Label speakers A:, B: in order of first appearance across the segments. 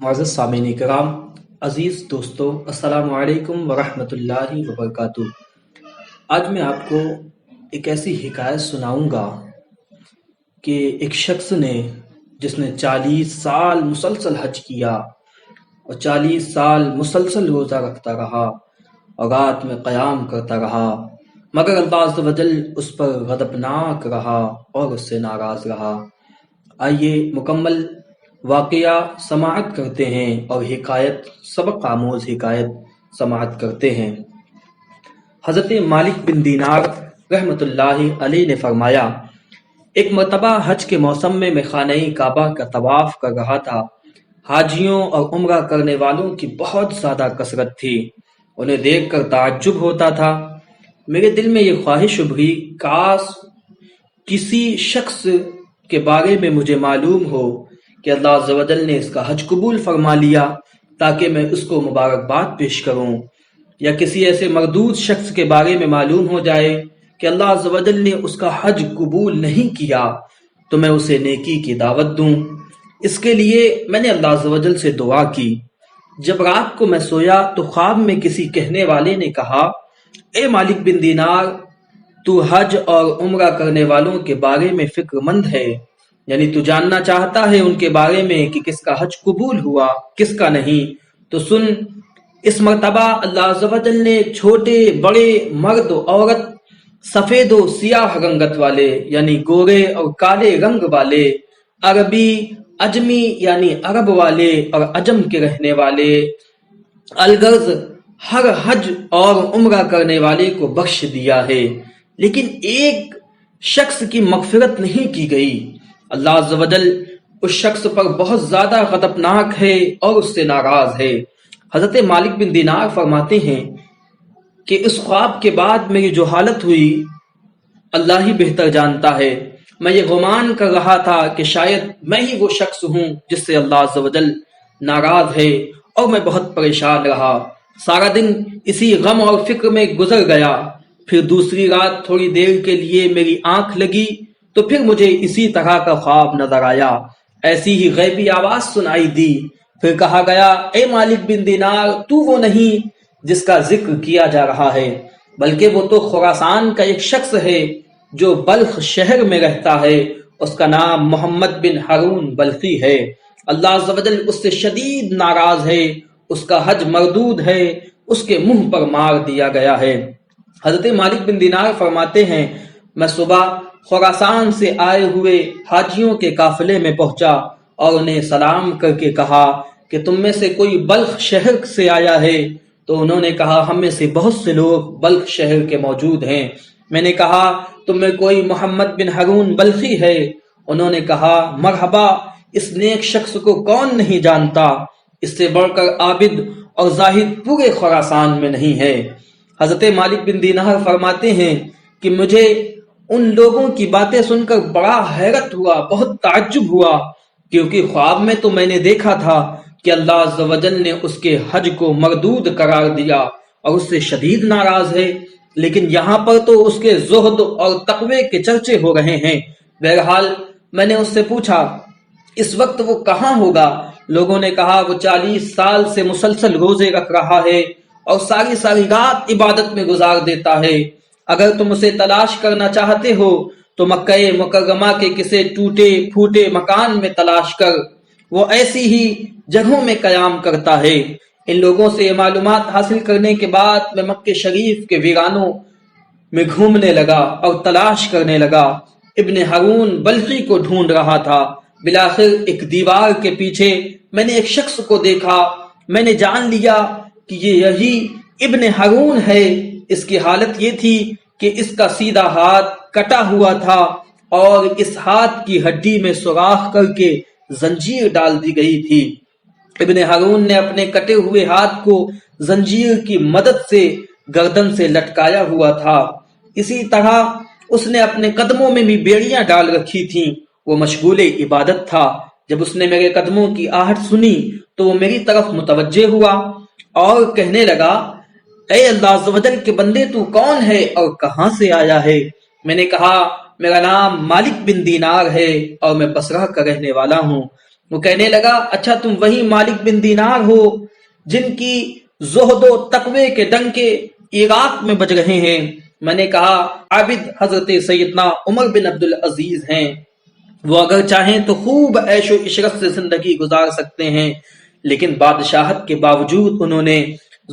A: معزز سامعین کرام، عزیز دوستو، السلام علیکم ورحمۃ اللہ وبرکاتہ۔ آج میں آپ کو ایک ایسی حکایت سناؤں گا کہ ایک شخص نے جس نے 40 سال مسلسل حج کیا اور 40 سال مسلسل روزہ رکھتا رہا اور رات میں قیام کرتا رہا، مگر اللہ عز و جل اس پر غضبناک رہا اور اس سے ناراض رہا۔ آئیے مکمل واقعہ سماعت کرتے ہیں اور حکایت، سبق آموز حکایت سماعت کرتے ہیں۔ حضرت مالک بن دینار رحمۃ اللہ علیہ نے فرمایا، ایک مرتبہ حج کے موسم میں خانہ کعبہ کا طواف کر رہا تھا۔ حاجیوں اور عمرہ کرنے والوں کی بہت زیادہ کثرت تھی، انہیں دیکھ کر تعجب ہوتا تھا۔ میرے دل میں یہ خواہش ابھری، کاش کسی شخص کے بارے میں مجھے معلوم ہو کہ اللہ عز و جل نے اس کا حج قبول فرما لیا تاکہ میں اس کو مبارکباد پیش کروں، یا کسی ایسے مردود شخص کے بارے میں معلوم ہو جائے کہ اللہ عز و جل نے اس کا حج قبول نہیں کیا تو میں اسے نیکی کی دعوت دوں۔ اس کے لیے میں نے اللہ عز و جل سے دعا کی۔ جب رات کو میں سویا تو خواب میں کسی کہنے والے نے کہا، اے مالک بن دینار، تو حج اور عمرہ کرنے والوں کے بارے میں فکر مند ہے، یعنی تو جاننا چاہتا ہے ان کے بارے میں کہ کس کا حج قبول ہوا کس کا نہیں۔ تو سن، اس مرتبہ اللہ عز و جل نے چھوٹے بڑے، مرد و عورت، سفید و سیاہ رنگت والے یعنی گورے اور کالے رنگ والے، عربی عجمی یعنی عرب والے اور عجم کے رہنے والے، الغرض ہر حج اور عمرہ کرنے والے کو بخش دیا ہے، لیکن ایک شخص کی مغفرت نہیں کی گئی۔ اللہ عز و جل اس شخص پر بہت زیادہ غضبناک ہے اور اس سے ناراض ہے۔ حضرت مالک بن دینار فرماتے ہیں کہ اس خواب کے بعد میری جو حالت ہوئی اللہ ہی بہتر جانتا ہے۔ میں یہ گمان کر رہا تھا کہ شاید میں ہی وہ شخص ہوں جس سے اللہ عز و جل ناراض ہے، اور میں بہت پریشان رہا۔ سارا دن اسی غم اور فکر میں گزر گیا۔ پھر دوسری رات تھوڑی دیر کے لیے میری آنکھ لگی تو پھر مجھے اسی طرح کا خواب نظر آیا، ایسی ہی غیبی آواز سنائی دی۔ پھر کہا گیا، اے مالک بن دینار، تو وہ نہیں جس کا ذکر کیا جا رہا ہے، بلکہ وہ تو خراسان کا ایک شخص ہے جو بلخ شہر میں رہتا ہے، اس کا نام محمد بن ہارون بلخی ہے۔ اللہ عز و جل اس سے شدید ناراض ہے، اس کا حج مردود ہے، اس کے منہ پر مار دیا گیا ہے۔ حضرت مالک بن دینار فرماتے ہیں، میں صبح خراسان سے آئے ہوئے حاجیوں کے قافلے میں پہنچا اور انہیں سلام کر کے کہا کہ تم میں سے کوئی بلخ شہر سے آیا ہے؟ تو انہوں نے کہا، ہم میں سے بہت سے لوگ بلخ شہر کے موجود ہیں۔ میں نے کہا، تم میں کوئی محمد بن ہارون بلخی ہے؟ انہوں نے کہا، مرحبا، اس نیک شخص کو کون نہیں جانتا، اس سے بڑھ کر عابد اور زاہد پورے خراسان میں نہیں ہے۔ حضرت مالک بن دینار فرماتے ہیں کہ مجھے ان لوگوں کی باتیں سن کر بڑا حیرت ہوا، بہت تعجب ہوا، کیونکہ خواب میں تو میں نے دیکھا تھا کہ اللہ عز و جل نے اس کے حج کو مردود قرار دیا اور اس سے شدید ناراض ہے، لیکن یہاں پر تو اس کے زہد اور تقوی کے چرچے ہو رہے ہیں۔ بہرحال میں نے اس سے پوچھا، اس وقت وہ کہاں ہوگا؟ لوگوں نے کہا، وہ 40 سال سے مسلسل روزے رکھ رہا ہے اور ساری ساری رات عبادت میں گزار دیتا ہے۔ اگر تم اسے تلاش کرنا چاہتے ہو تو مکہ مکرمہ کے کسی ٹوٹے پھوٹے مکان میں تلاش کر، وہ ایسی ہی جگہوں میں قیام کرتا ہے۔ ان لوگوں سے یہ معلومات حاصل کرنے کے بعد میں مکہ شریف کے ویرانوں میں گھومنے لگا اور تلاش کرنے لگا، ابن ہارون بلخی کو ڈھونڈ رہا تھا۔ بالآخر ایک دیوار کے پیچھے میں نے ایک شخص کو دیکھا، میں نے جان لیا کہ یہ یہی ابن ہارون ہے۔ اس کی حالت یہ تھی کہ اس کا سیدھا ہاتھ کٹا ہوا تھا اور اس ہاتھ کی ہڈی میں سوراخ کر کے زنجیر ڈال دی گئی تھی۔ ابن ہارون نے اپنے کٹے ہوئے ہاتھ کو زنجیر کی مدد سے گردن سے لٹکایا ہوا تھا۔ اسی طرح اس نے اپنے قدموں میں بھی بیڑیاں ڈال رکھی تھیں۔ وہ مشغول عبادت تھا۔ جب اس نے میرے قدموں کی آہٹ سنی تو وہ میری طرف متوجہ ہوا اور کہنے لگا، اے اللہ عز و جل کے بندے، تو کون ہے اور کہاں سے آیا ہے؟ میں نے کہا، میرا نام مالک بن دینار ہے اور میں بصرہ کا رہنے والا ہوں۔ وہ کہنے لگا اچھا تم وہی مالک بن دینار ہو جن کی زہد و تقوی کے ڈنکے عراق میں بج رہے ہیں؟ میں نے کہا عابد حضرت سیدنا عمر بن عبدالعزیز ہیں، وہ اگر چاہیں تو خوب عیش و عشرت سے زندگی گزار سکتے ہیں، لیکن بادشاہت کے باوجود انہوں نے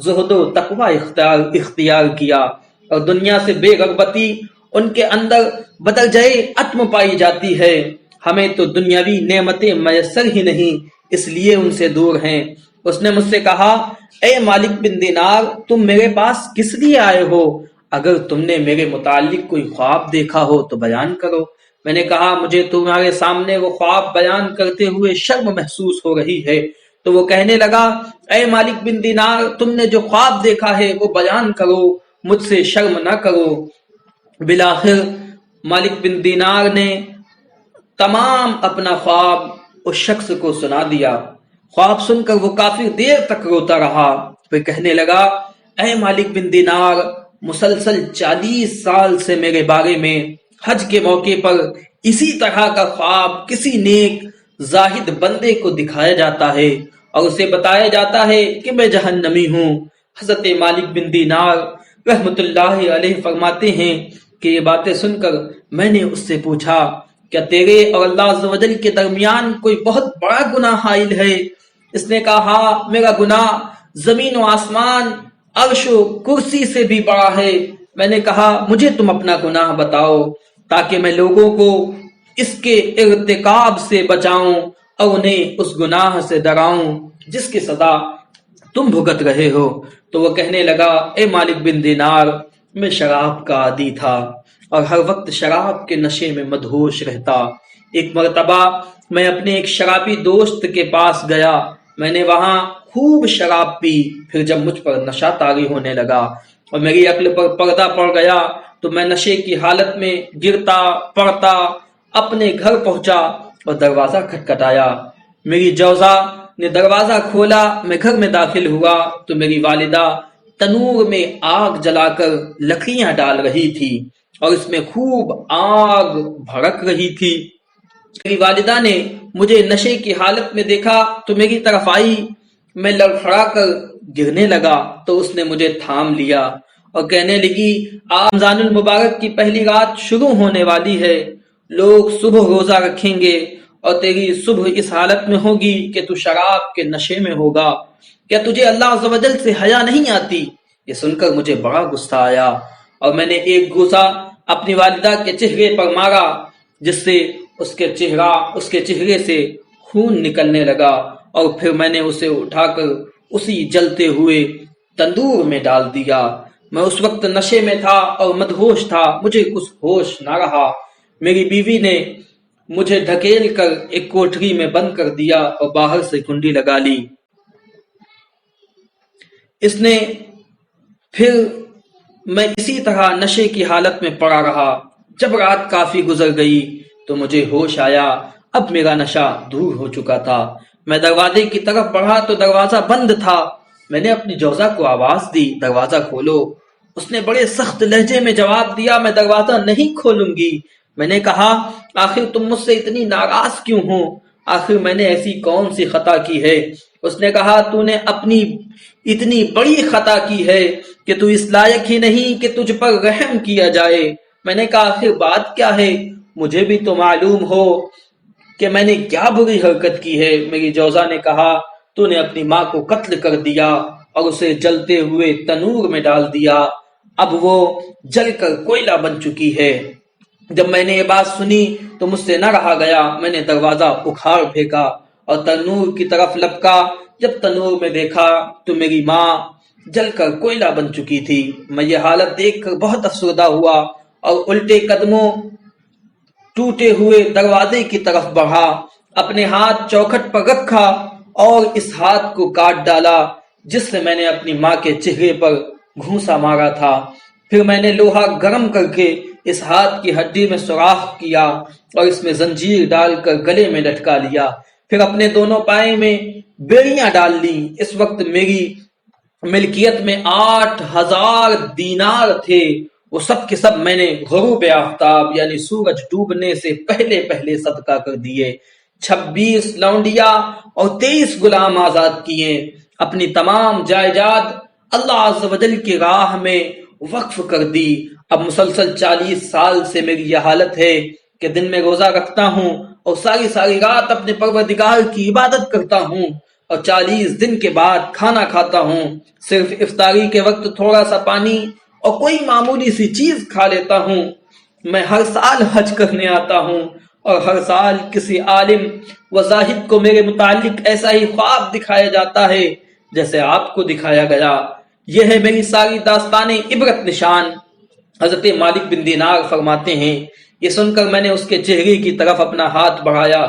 A: زہد و تقوی اختیار کیا اور دنیا سے بے رغبتی ان کے اندر بدل جائے عتم پائی جاتی ہے۔ ہمیں تو دنیاوی نعمتیں میسر ہی نہیں، اس لیے ان سے دور ہیں۔ اس نے مجھ سے کہا اے مالک بن دینار، تم میرے پاس کس لیے آئے ہو؟ اگر تم نے میرے متعلق کوئی خواب دیکھا ہو تو بیان کرو۔ میں نے کہا مجھے تمہارے سامنے وہ خواب بیان کرتے ہوئے شرم محسوس ہو رہی ہے۔ تو وہ کہنے لگا اے مالک بن دینار، تم نے جو خواب دیکھا ہے وہ بیان کرو، مجھ سے شرم نہ کرو۔ بالآخر مالک بن دینار نے تمام اپنا خواب اس شخص کو سنا دیا۔ خواب سن کر وہ کافی دیر تک روتا رہا، پھر کہنے لگا اے مالک بن دینار، مسلسل 40 سال سے میرے بارے میں حج کے موقع پر اسی طرح کا خواب کسی نیک زاہد بندے کو دکھایا جاتا ہے اور اسے بتایا جاتا ہے کہ میں جہنمی ہوں۔ حضرت مالک بن دینار رحمت اللہ علیہ فرماتے ہیں کہ یہ باتیں سن کر میں نے اس سے پوچھا کیا تیرے اور اللہ عز و جل کے درمیان کوئی بہت بڑا گناہ حائل ہے؟ اس نے کہا ہاں، میرا گناہ زمین و آسمان، عرش و کرسی سے بھی بڑا ہے۔ میں نے کہا مجھے تم اپنا گناہ بتاؤ تاکہ میں لوگوں کو اس کے ارتکاب سے بچاؤں اور انہیں اس گناہ سے ڈراؤں جس کی سزا تم بھگت رہے ہو۔ تو وہ کہنے لگا اے مالک بن دینار، میں شراب کا عادی تھا اور ہر وقت شراب کے نشے میں مدہوش رہتا۔ ایک مرتبہ میں اپنے ایک شرابی دوست کے پاس گیا، میں نے وہاں خوب شراب پی، پھر جب مجھ پر نشہ طاری ہونے لگا اور میری عقل پر پردہ پڑ گیا تو میں نشے کی حالت میں گرتا پڑتا اپنے گھر پہنچا اور دروازہ کھٹکھٹایا۔ میری جوزا نے دروازہ کھولا، میں گھر میں داخل ہوا تو میری والدہ تنور میں آگ جلا کر لکڑیاں ڈال رہی تھی اور اس میں خوب آگ بھڑک رہی تھی۔ میری والدہ نے مجھے نشے کی حالت میں دیکھا تو میری طرف آئی، میں لڑکھڑا کر گرنے لگا تو اس نے مجھے تھام لیا اور کہنے لگی آج رمضان المبارک کی پہلی رات شروع ہونے والی ہے، لوگ صبح روزہ رکھیں گے اور تیری صبح اس حالت میں ہوگی کہ تو شراب کے نشے میں ہوگا، کیا تجھے اللہ عز و جل سے حیا نہیں آتی؟ یہ سن کر مجھے بڑا غصہ آیا اور میں نے ایک گوسا اپنی والدہ کے چہرے پر مارا جس سے اس کے چہرے سے خون نکلنے لگا اور پھر میں نے اسے اٹھا کر اسی جلتے ہوئے تندور میں ڈال دیا۔ میں اس وقت نشے میں تھا اور مدہوش تھا، مجھے کچھ ہوش نہ رہا۔ میری بیوی نے مجھے دھکیل کر ایک کوٹری میں بند کر دیا اور باہر سے کنڈی لگا لی۔ اس نے پھر میں اسی طرح نشے کی حالت میں پڑا رہا۔ جب رات کافی گزر گئی تو مجھے ہوش آیا، اب میرا نشہ دور ہو چکا تھا۔ میں دروازے کی طرف بڑھا تو دروازہ بند تھا۔ میں نے اپنی جوزا کو آواز دی دروازہ کھولو۔ اس نے بڑے سخت لہجے میں جواب دیا میں دروازہ نہیں کھولوں گی۔ میں نے کہا آخر تم مجھ سے اتنی ناراض کیوں ہو؟ آخر میں نے ایسی کون سی خطا کی ہے؟ اس نے کہا تو نے اپنی اتنی بڑی خطا کی ہے کہ تو اس لائق ہی نہیں کہ تجھ پر رحم کیا جائے۔ میں نے کہا آخر بات کیا ہے؟ مجھے بھی تو معلوم ہو کہ میں نے کیا بری حرکت کی ہے۔ میری جوزا نے کہا تو نے اپنی ماں کو قتل کر دیا اور اسے جلتے ہوئے تنور میں ڈال دیا، اب وہ جل کر کوئلہ بن چکی ہے۔ جب میں نے یہ بات سنی تو مجھ سے نہ رہا گیا، میں نے دروازہ اکھاڑ پھینکا اور تنور کی طرف لپکا۔ جب تنور میں دیکھا تو میری ماں جل کر کوئلہ بن چکی تھی۔ میں یہ حالت دیکھ کر بہت افسردہ ہوا اور الٹے قدموں ٹوٹے ہوئے دروازے کی طرف بڑھا، اپنے ہاتھ چوکھٹ پر رکھا اور اس ہاتھ کو کاٹ ڈالا جس سے میں نے اپنی ماں کے چہرے پر گھونسا مارا تھا۔ پھر میں نے لوہا گرم کر کے اس ہاتھ کی ہڈی میں سوراخ کیا اور اس میں زنجیر ڈال کر گلے میں لٹکا لیا، پھر اپنے دونوں پائے میں بیڑیاں ڈال لیں۔ اس وقت میری ملکیت میں 8000 دینار تھے، وہ سب کے سب میں نے غروب آفتاب یعنی سورج ڈوبنے سے پہلے صدقہ کر دیے۔ 26 لونڈیاں اور 23 غلام آزاد کیے، اپنی تمام جائیداد اللہ عز و جل کی راہ میں وقف کر دی۔ اب مسلسل 40 سال سے میری یہ حالت ہے کہ دن میں روزہ رکھتا ہوں اور ساری رات اپنے پروردگار کی عبادت کرتا ہوں، اور 40 دن کے بعد کھانا کھاتا ہوں، صرف افطاری کے وقت تھوڑا سا پانی اور کوئی معمولی سی چیز کھا لیتا ہوں۔ میں ہر سال حج کرنے آتا ہوں، اور ہر سال کسی عالم و زاہد کو میرے متعلق ایسا ہی خواب دکھایا جاتا ہے جیسے آپ کو دکھایا گیا۔ یہ ہے میری ساری داستان عبرت نشان۔ حضرت مالک بن دینار فرماتے ہیں، یہ سن کر میں نے اس کے چہرے کی طرف اپنا ہاتھ بڑھایا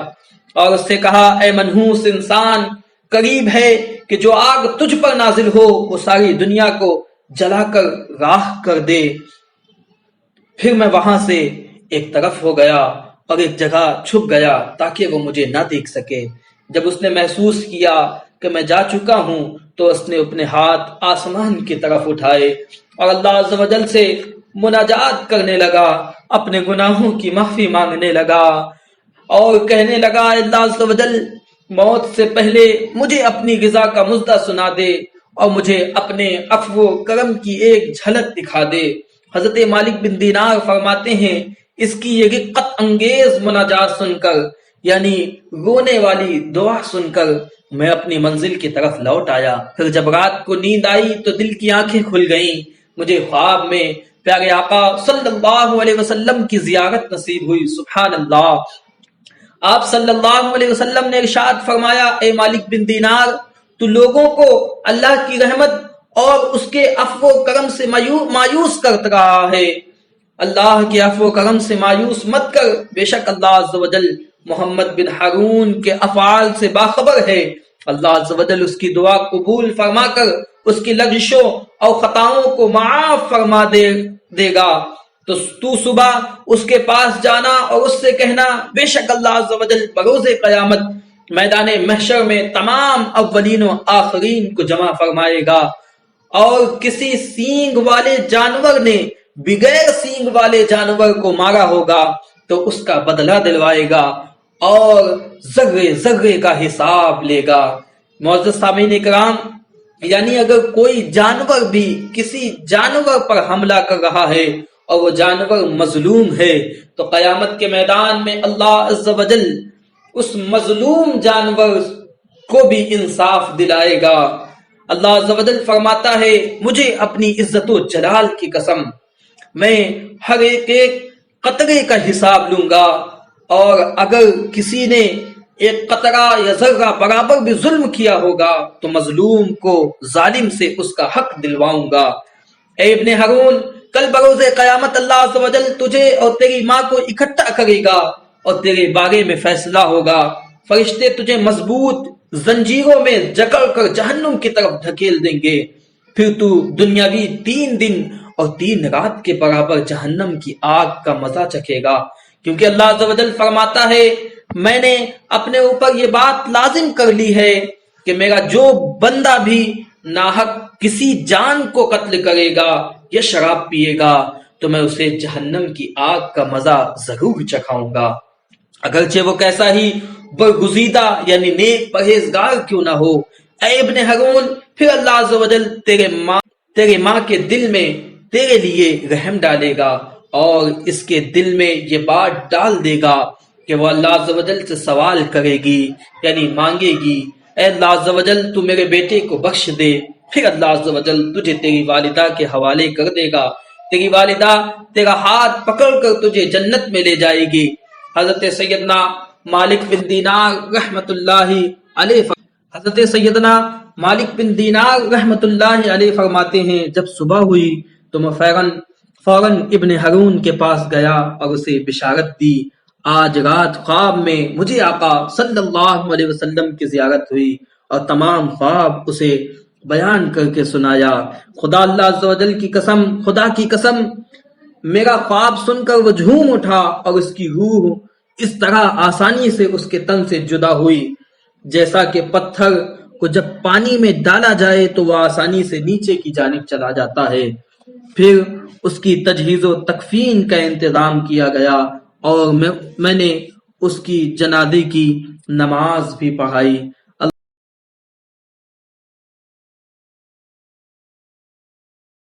A: اور اس سے کہا، اے منحوس انسان، قریب ہے کہ جو آگ تجھ پر نازل ہو وہ ساری دنیا کو جلا کر راکھ کر دے۔ پھر میں وہاں سے ایک طرف ہو گیا اور ایک جگہ چھپ گیا تاکہ وہ مجھے نہ دیکھ سکے۔ جب اس نے محسوس کیا کہ میں جا چکا ہوں تو اس نے اپنے ہاتھ آسمان کی طرف اٹھائے اور اللہ عز و جل سے مناجات کرنے لگا، اپنے گناہوں کی معافی مانگنے لگا اور کہنے لگا، اللہ عز و جل موت سے پہلے مجھے اپنی غذا کا مزدہ سنا دے اور مجھے اپنے عفو و کرم کی ایک جھلک دکھا دے۔ حضرت مالک بن دینار فرماتے ہیں، اس کی یہ رقت انگیز مناجات سن کر، یعنی رونے والی دعا سن کر، میں اپنی منزل کی طرف لوٹ آیا۔ پھر جب رات کو نیند آئی تو دل کی آنکھیں کھل گئیں، مجھے خواب میں پیارے آقا صلی اللہ علیہ وسلم کی زیارت نصیب ہوئی۔ سبحان اللہ۔ آپ صلی اللہ علیہ وسلم نے ارشاد فرمایا، اے مالک بن دینار، تو لوگوں کو اللہ کی رحمت اور اس کے عفو و کرم سے مایوس کرتا رہا ہے۔ اللہ کے عفو و کرم سے مایوس مت کر، بے شک اللہ عز و جل محمد بن ہارون کے افعال سے باخبر ہے۔ اللہ عز و جل اس کی دعا قبول فرما کر اس کی لغزشوں اور خطاؤں کو معاف فرما دے گا۔ تو صبح اس کے پاس جانا اور اس سے کہنا، بے شک اللہ عز و جل بروز قیامت میدان محشر میں تمام اولین و آخرین کو جمع فرمائے گا، اور کسی سینگ والے جانور نے بغیر سینگ والے جانور کو مارا ہوگا تو اس کا بدلہ دلوائے گا اور ذرے ذرے کا حساب لے گا۔ معزز سامعین کرام، یعنی اگر کوئی جانور بھی کسی جانور پر حملہ کر رہا ہے اور وہ جانور مظلوم ہے تو قیامت کے میدان میں اللہ عز و جل اس مظلوم جانور کو بھی انصاف دلائے گا۔ اللہ عز و جل فرماتا ہے، مجھے اپنی عزت و جلال کی قسم، میں ہر ایک قطرے کا حساب لوں گا، اور اگر کسی نے ایک قطرہ یا ذرہ برابر بھی ظلم کیا ہوگا تو مظلوم کو ظالم سے اس کا حق دلواؤں گا۔ اے ابن ہارون، کل بروز قیامت اللہ عز و جل تجھے اور تیری ماں کو اکٹھا کرے گا اور تیرے بارے میں فیصلہ ہوگا۔ فرشتے تجھے مضبوط زنجیروں میں جکڑ کر جہنم کی طرف دھکیل دیں گے، پھر تو دنیاوی 3 دن اور 3 رات کے برابر جہنم کی آگ کا مزہ چکھے گا، کیونکہ اللہ عز و جل فرماتا ہے، میں نے اپنے اوپر یہ بات لازم کر لی ہے کہ میرا جو بندہ بھی ناحق کسی جان کو قتل کرے گا یا شراب پیے گا تو میں اسے جہنم کی آگ کا مزہ ضرور چکھاؤں گا، اگرچہ وہ کیسا ہی برگزیدہ یعنی نیک پرہیزگار کیوں نہ ہو۔ اے ابن ہارون، پھر اللہ عز و جل تیرے ماں کے دل میں تیرے لیے رحم ڈالے گا اور اس کے دل میں یہ بات ڈال دے گا کہ وہ اللہ عز و جل سے سوال کرے گی، یعنی مانگے گی، اے اللہ عز و جل تو میرے بیٹے کو بخش دے۔ پھر اللہ عز و جل تجھے تیری والدہ کے حوالے کر دے گا، تیری والدہ تیرا ہاتھ پکڑ کر تجھے جنت میں لے جائے گی۔ حضرت سیدنا مالک بن دینار رحمت اللہ علیہ فرماتے ہیں، جب صبح ہوئی تو میں فوراً ابن ہارون کے پاس گیا اور اسے بشارت دی، آج رات خواب میں مجھے آقا صلی اللہ علیہ وسلم کی زیارت ہوئی، اور تمام خواب اسے بیان کر کے سنایا۔ خدا اللہ عز و جل کی قسم، خدا کی قسم، میرا خواب سن کر وہ جھوم اٹھا اور اس کی روح اس طرح آسانی سے اس کے تن سے جدا ہوئی جیسا کہ پتھر کو جب پانی میں ڈالا جائے تو وہ آسانی سے نیچے کی جانب چلا جاتا ہے۔ پھر اس کی تجہیز و تکفین کا انتظام کیا گیا اور میں نے اس کی جنازے کی نماز بھی پڑھائی،